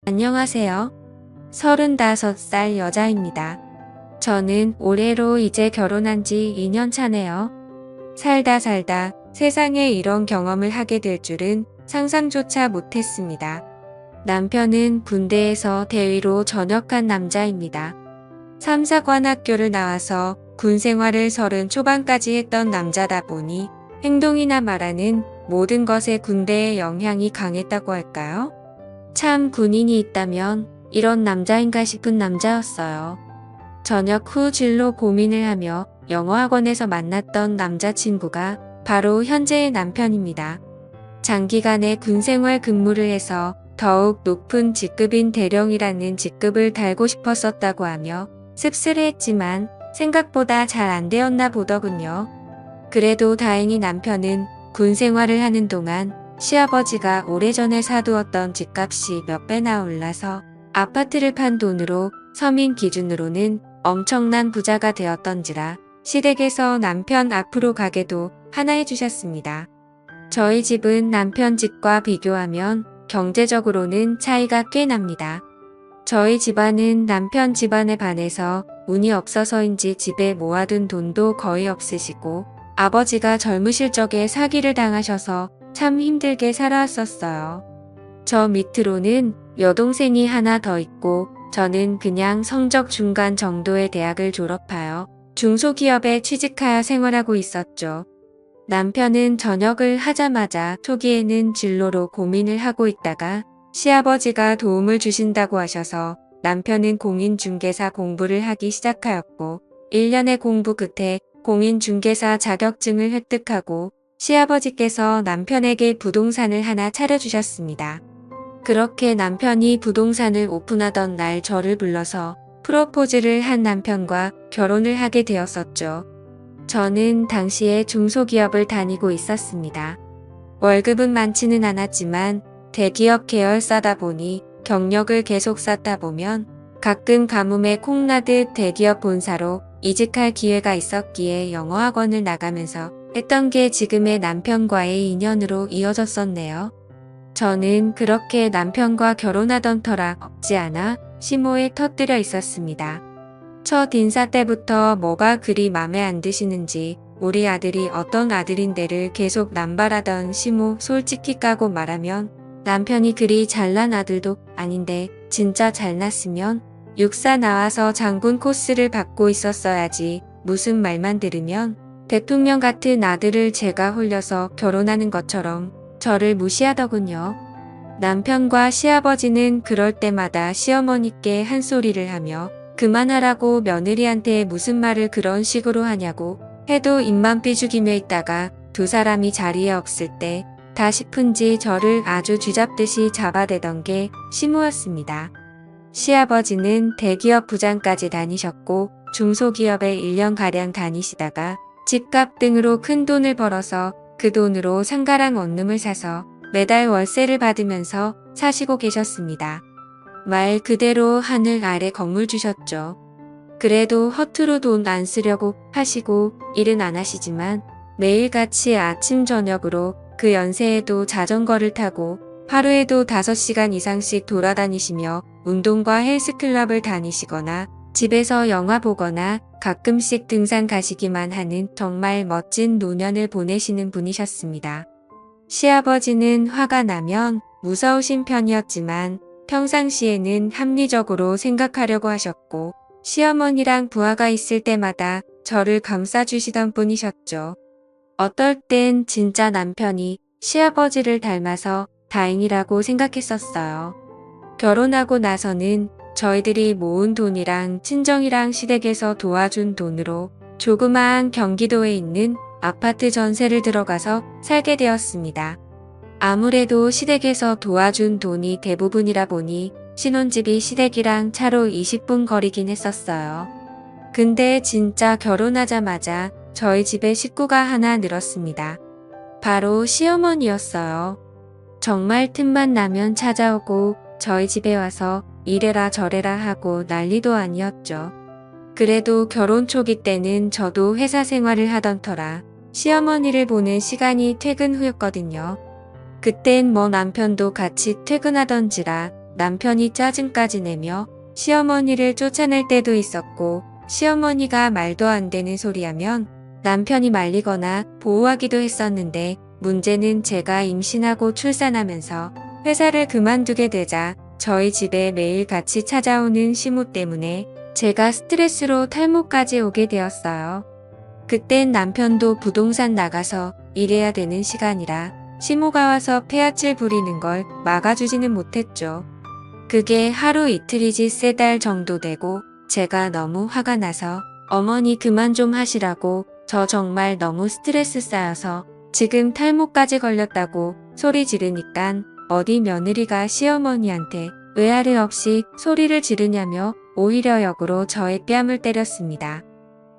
안녕하세요. 35살 여자입니다. 저는 올해로 이제 결혼한 지 2년 차네요. 살다 세상에 이런 경험을 하게 될 줄은 상상조차 못했습니다. 남편은 군대에서 대위로 전역한 남자입니다. 3사관학교를 나와서 군 생활을 30 초반까지 했던 남자다 보니 행동이나 말하는 모든 것에 군대의 영향이 강했다고 할까요? 참 군인이 있다면 이런 남자인가 싶은 남자였어요. 전역 후 진로 고민을 하며 영어학원에서 만났던 남자친구가 바로 현재의 남편입니다. 장기간의 군생활 근무를 해서 더욱 높은 직급인 대령이라는 직급을 달고 싶었었다고 하며 씁쓸해했지만 생각보다 잘 안 되었나 보더군요. 그래도 다행히 남편은 군 생활을 하는 동안 시아버지가 오래전에 사두었던 집값이 몇 배나 올라서 아파트를 판 돈으로 서민 기준으로는 엄청난 부자가 되었던지라 시댁에서 남편 앞으로 가게도 하나 해주셨습니다. 저희 집은 남편 집과 비교하면 경제적으로는 차이가 꽤 납니다. 저희 집안은 남편 집안에 반해서 운이 없어서인지 집에 모아둔 돈도 거의 없으시고 아버지가 젊으실 적에 사기를 당하셔서 참 힘들게 살아왔었어요. 저 밑으로는 여동생이 하나 더 있고 저는 그냥 성적 중간 정도의 대학을 졸업하여 중소기업에 취직하여 생활하고 있었죠. 남편은 전역을 하자마자 초기에는 진로로 고민을 하고 있다가 시아버지가 도움을 주신다고 하셔서 남편은 공인중개사 공부를 하기 시작하였고 1년의 공부 끝에 공인중개사 자격증을 획득하고 시아버지께서 남편에게 부동산을 하나 차려주셨습니다. 그렇게 남편이 부동산을 오픈하던 날 저를 불러서 프로포즈를 한 남편과 결혼을 하게 되었었죠. 저는 당시에 중소기업을 다니고 있었습니다. 월급은 많지는 않았지만 대기업 계열사다 보니 경력을 계속 쌓다 보면 가끔 가뭄에 콩나듯 대기업 본사로 이직할 기회가 있었기에 영어학원을 나가면서 했던 게 지금의 남편과의 인연으로 이어졌었네요. 저는 그렇게 남편과 결혼하던 터라 없지 않아 시모에 터뜨려 있었습니다. 첫 인사 때부터 뭐가 그리 맘에 안 드시는지 우리 아들이 어떤 아들인데를 계속 남발하던 시모. 솔직히 까고 말하면 남편이 그리 잘난 아들도 아닌데 진짜 잘났으면 육사 나와서 장군 코스를 받고 있었어야지. 무슨 말만 들으면 대통령 같은 아들을 제가 홀려서 결혼하는 것처럼 저를 무시하더군요. 남편과 시아버지는 그럴 때마다 시어머니께 한 소리를 하며 그만하라고 며느리한테 무슨 말을 그런 식으로 하냐고 해도 입만 삐죽이며 있다가 두 사람이 자리에 없을 때 다 싶은지 저를 아주 쥐잡듯이 잡아대던 게 시모였습니다. 시아버지는 대기업 부장까지 다니셨고 중소기업에 1년가량 다니시다가 집값 등으로 큰 돈을 벌어서 그 돈으로 상가랑 원룸을 사서 매달 월세를 받으면서 사시고 계셨습니다. 말 그대로 하늘 아래 건물 주셨죠. 그래도 허투루 돈 안 쓰려고 하시고 일은 안 하시지만 매일같이 아침 저녁으로 그 연세에도 자전거를 타고 하루에도 5시간 이상씩 돌아다니시며 운동과 헬스클럽을 다니시거나 집에서 영화 보거나 가끔씩 등산 가시기만 하는 정말 멋진 노년을 보내시는 분이셨습니다. 시아버지는 화가 나면 무서우신 편이었지만 평상시에는 합리적으로 생각하려고 하셨고 시어머니랑 부하가 있을 때마다 저를 감싸주시던 분이셨죠. 어떨 땐 진짜 남편이 시아버지를 닮아서 다행이라고 생각했었어요. 결혼하고 나서는 저희들이 모은 돈이랑 친정이랑 시댁에서 도와준 돈으로 조그마한 경기도에 있는 아파트 전세를 들어가서 살게 되었습니다. 아무래도 시댁에서 도와준 돈이 대부분이라 보니 신혼집이 시댁이랑 차로 20분 거리긴 했었어요. 근데 진짜 결혼하자마자 저희 집에 식구가 하나 늘었습니다. 바로 시어머니였어요. 정말 틈만 나면 찾아오고 저희 집에 와서 이래라 저래라 하고 난리도 아니었죠. 그래도 결혼 초기 때는 저도 회사 생활을 하던 터라 시어머니를 보는 시간이 퇴근 후였거든요. 그땐 남편도 같이 퇴근하던지라 남편이 짜증까지 내며 시어머니를 쫓아낼 때도 있었고, 시어머니가 말도 안 되는 소리하면 남편이 말리거나 보호하기도 했었는데, 문제는 제가 임신하고 출산하면서 회사를 그만두게 되자 저희 집에 매일 같이 찾아오는 시모 때문에 제가 스트레스로 탈모까지 오게 되었어요. 그땐 남편도 부동산 나가서 일해야 되는 시간이라 시모가 와서 폐하칠 부리는 걸 막아주지는 못했죠. 그게 하루 이틀이지 3달 정도 되고 제가 너무 화가 나서 어머니 그만 좀 하시라고 저 정말 너무 스트레스 쌓여서 지금 탈모까지 걸렸다고 소리 지르니깐 어디 며느리가 시어머니한테 외아를 없이 소리를 지르냐며 오히려 역으로 저의 뺨을 때렸습니다.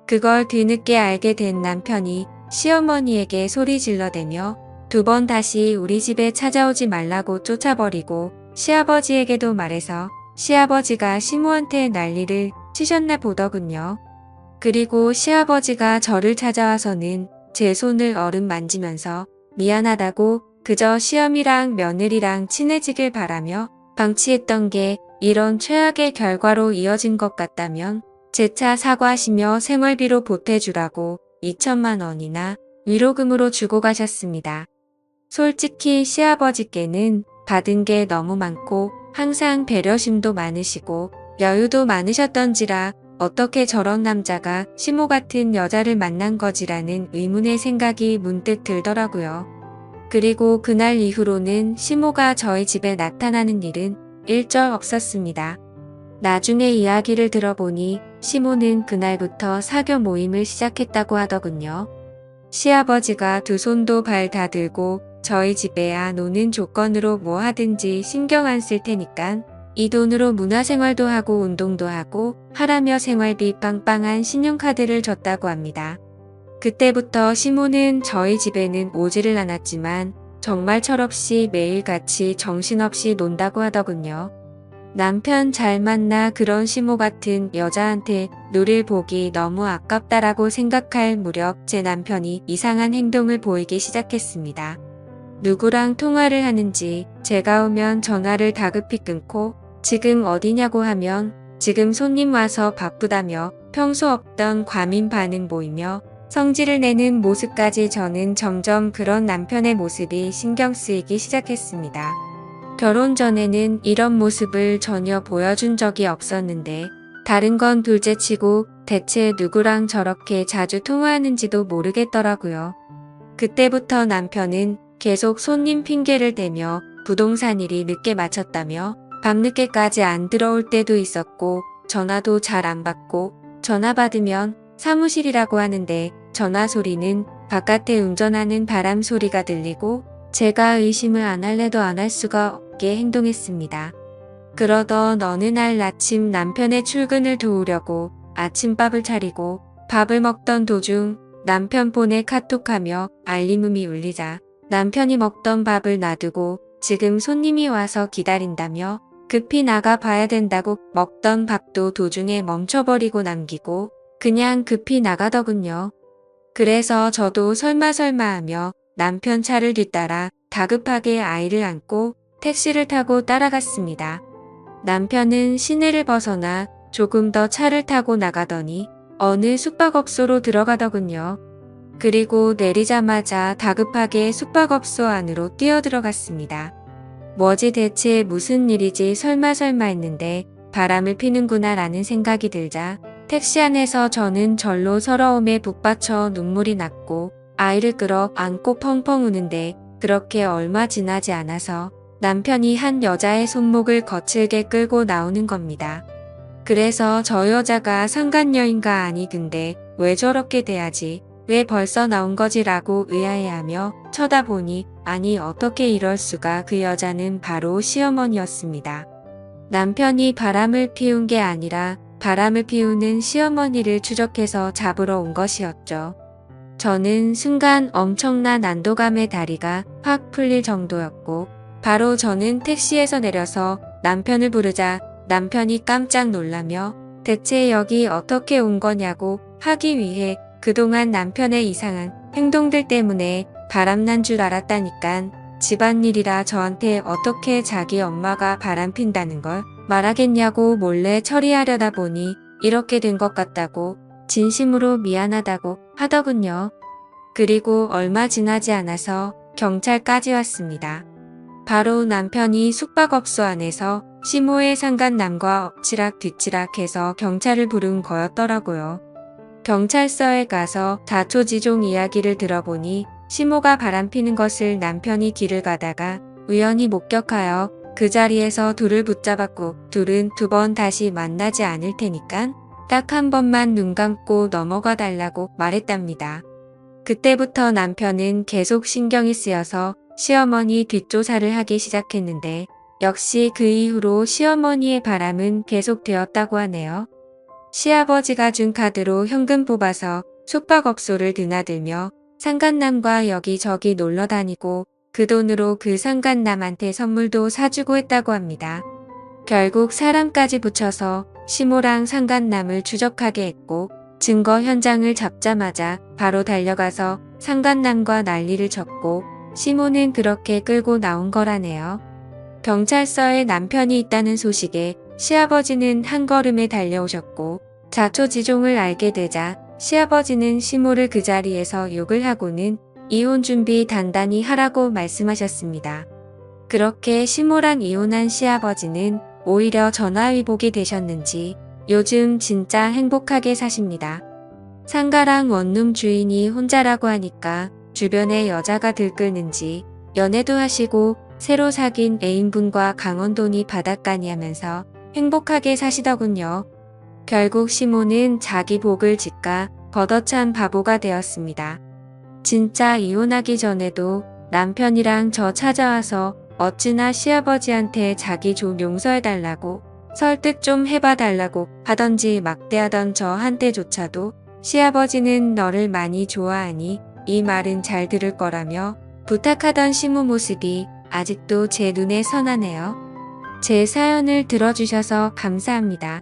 그걸 뒤늦게 알게 된 남편이 시어머니에게 소리 질러대며 2번 다시 우리 집에 찾아오지 말라고 쫓아버리고 시아버지에게도 말해서 시아버지가 시모한테 난리를 치셨나 보더군요. 그리고 시아버지가 저를 찾아와서는 제 손을 어름 만지면서 미안하다고 그저 시어미랑 며느리랑 친해지길 바라며 방치했던 게 이런 최악의 결과로 이어진 것 같다면 재차 사과하시며 생활비로 보태주라고 2천만 원이나 위로금으로 주고 가셨습니다. 솔직히 시아버지께는 받은 게 너무 많고 항상 배려심도 많으시고 여유도 많으셨던지라 어떻게 저런 남자가 시모 같은 여자를 만난 거지라는 의문의 생각이 문득 들더라고요. 그리고 그날 이후로는 시모가 저희 집에 나타나는 일은 일절 없었습니다. 나중에 이야기를 들어보니 시모는 그날부터 사교 모임을 시작했다고 하더군요. 시아버지가 2손도 발 다 들고 저희 집에 안 오는 조건으로 뭐 하든지 신경 안 쓸 테니깐 이 돈으로 문화생활도 하고 운동도 하고 하라며 생활비 빵빵한 신용카드를 줬다고 합니다. 그때부터 시모는 저희 집에는 오지를 않았지만 정말 철없이 매일같이 정신없이 논다고 하더군요. 남편 잘 만나 그런 시모 같은 여자한테 누릴 복이 너무 아깝다라고 생각할 무렵 제 남편이 이상한 행동을 보이기 시작했습니다. 누구랑 통화를 하는지 제가 오면 전화를 다급히 끊고 지금 어디냐고 하면 지금 손님 와서 바쁘다며 평소 없던 과민 반응 보이며 성질을 내는 모습까지 저는 점점 그런 남편의 모습이 신경 쓰이기 시작했습니다. 결혼 전에는 이런 모습을 전혀 보여준 적이 없었는데 다른 건 둘째치고 대체 누구랑 저렇게 자주 통화하는지도 모르겠더라고요. 그때부터 남편은 계속 손님 핑계를 대며 부동산 일이 늦게 마쳤다며 밤늦게까지 안 들어올 때도 있었고 전화도 잘 안 받고 전화 받으면 사무실이라고 하는데 전화 소리는 바깥에 운전하는 바람 소리가 들리고 제가 의심을 안 할래도 안 할 수가 없게 행동했습니다. 그러던 어느 날 아침 남편의 출근을 도우려고 아침밥을 차리고 밥을 먹던 도중 남편 폰에 카톡하며 알림음이 울리자 남편이 먹던 밥을 놔두고 지금 손님이 와서 기다린다며 급히 나가 봐야 된다고 먹던 밥도 도중에 멈춰버리고 남기고 그냥 급히 나가더군요. 그래서 저도 설마 하며 남편 차를 뒤따라 다급하게 아이를 안고 택시를 타고 따라갔습니다. 남편은 시내를 벗어나 조금 더 차를 타고 나가더니 어느 숙박업소로 들어가더군요. 그리고 내리자마자 다급하게 숙박업소 안으로 뛰어들어갔습니다. 뭐지 대체 무슨 일이지 설마 했는데 바람을 피는구나 라는 생각이 들자 택시 안에서 저는 절로 서러움에 북받쳐 눈물이 났고 아이를 끌어 안고 펑펑 우는데 그렇게 얼마 지나지 않아서 남편이 한 여자의 손목을 거칠게 끌고 나오는 겁니다. 그래서 저 여자가 상간녀인가 아니 근데 왜 저렇게 돼야지 왜 벌써 나온 거지라고 의아해하며 쳐다보니 아니 어떻게 이럴 수가 그 여자는 바로 시어머니였습니다. 남편이 바람을 피운 게 아니라 바람을 피우는 시어머니를 추적해서 잡으러 온 것이었죠. 저는 순간 엄청난 안도감에 다리가 확 풀릴 정도였고 바로 저는 택시에서 내려서 남편을 부르자 남편이 깜짝 놀라며 대체 여기 어떻게 온 거냐고 하기 위해 그동안 남편의 이상한 행동들 때문에 바람난 줄 알았다니깐 집안일이라 저한테 어떻게 자기 엄마가 바람핀다는 걸 말하겠냐고 몰래 처리하려다 보니 이렇게 된 것 같다고 진심으로 미안하다고 하더군요. 그리고 얼마 지나지 않아서 경찰까지 왔습니다. 바로 남편이 숙박업소 안에서 시모의 상간남과 엎치락 뒤치락해서 경찰을 부른 거였더라고요. 경찰서에 가서 자초지종 이야기를 들어보니 시모가 바람피는 것을 남편이 길을 가다가 우연히 목격하여 그 자리에서 둘을 붙잡았고 둘은 2번 다시 만나지 않을 테니까 딱 한 번만 눈 감고 넘어가 달라고 말했답니다. 그때부터 남편은 계속 신경이 쓰여서 시어머니 뒷조사를 하기 시작했는데 역시 그 이후로 시어머니의 바람은 계속되었다고 하네요. 시아버지가 준 카드로 현금 뽑아서 숙박업소를 드나들며 상간남과 여기저기 놀러 다니고 그 돈으로 그 상간남한테 선물도 사주고 했다고 합니다. 결국 사람까지 붙여서 시모랑 상간남을 추적하게 했고 증거 현장을 잡자마자 바로 달려가서 상간남과 난리를 쳤고 시모는 그렇게 끌고 나온 거라네요. 경찰서에 남편이 있다는 소식에 시아버지는 한 걸음에 달려오셨고 자초지종을 알게 되자 시아버지는 시모를 그 자리에서 욕을 하고는 이혼 준비 단단히 하라고 말씀하셨습니다. 그렇게 시모랑 이혼한 시아버지는 오히려 전화위복이 되셨는지 요즘 진짜 행복하게 사십니다. 상가랑 원룸 주인이 혼자라고 하니까 주변에 여자가 들끓는지 연애도 하시고 새로 사귄 애인분과 강원돈이 바닷가니 하면서 행복하게 사시더군요. 결국 시모는 자기 복을 짓가 걷어찬 바보가 되었습니다. 진짜 이혼하기 전에도 남편이랑 저 찾아와서 어찌나 시아버지한테 자기 좀 용서해달라고 설득 좀 해봐달라고 하던지 막대하던 저한테조차도 시아버지는 너를 많이 좋아하니 이 말은 잘 들을 거라며 부탁하던 시모 모습이 아직도 제 눈에 선하네요. 제 사연을 들어주셔서 감사합니다.